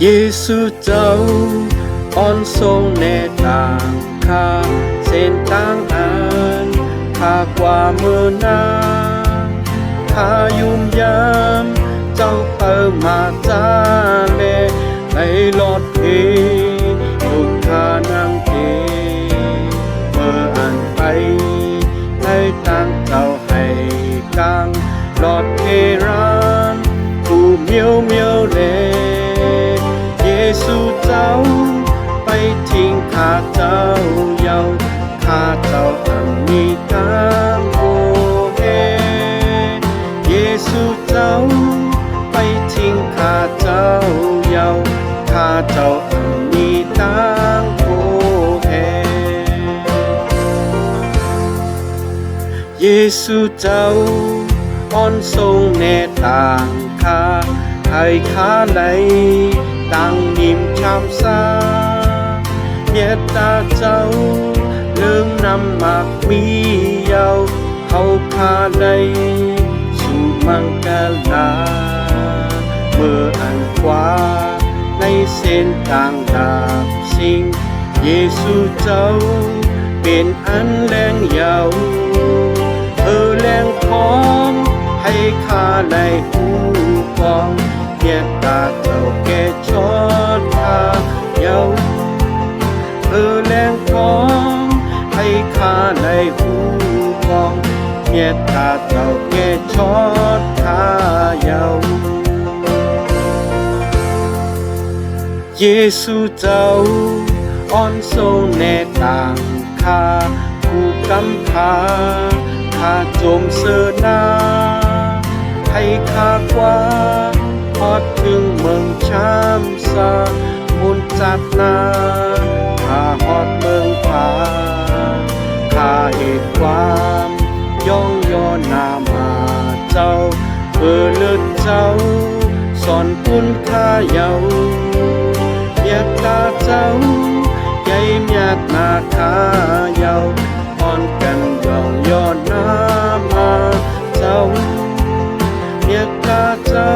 เยซูเจ้าอ่อนทรงแน่ต่างข้าเส้นต่างอันข้ากว่าเมื่อนานข้ายุ่มยามเจ้าเปิดมาจ้าเลในหลอดเพทุกข้านั่งเพเมื่ออ่านไปในต่างเจ้าให้กลางหลอดเพรานผู้เมียวเลเยซูเจ้าไปทิ้งข้าเจ้าเยาข้าเจ้าอันมีตามโอเฮเยซูเจ้าไปทิ้งข้าเจ้าเยาข้าเจ้าอันมีตามโอเฮเยซูเจ้าอ่อนทรงแน่ต่างข้าให้ข้าไหลต่างนิ่มชามซาเมตตาเจ้าเลื่องนำมากมีเยาเขาข้าไหลสู่มังกลาเมื่ออันกว่าในเส้นต่างดาบสิ่งเยซูเจ้าเป็นอันแรงเยาแรงพร้อมให้ข้าได้หูฟังเมตตาเจ้าแก่ชดข้าเยาแรงพร้อมให้ข้าได้หูฟังเมตตาเจ้าแก่ชดข้าเยาเยซูเจ้าอ่อนทรงแน่ต่างข้าผู้กำพาข้าจมเสนาให้ข้ากว่าพอดถึงเมืองชามซาบุญจัดนาข้าฮอดเมืองผาข้าเหตุความย่องย่อนามาเจ้าเพื่อเลือดเจ้าสอนปุณข้าเยาเมียตาเจ้าใหญ่เมียดนาข้าเยาอ่อนกันย่องย่อนามาเจ้าเมียตาเจ้า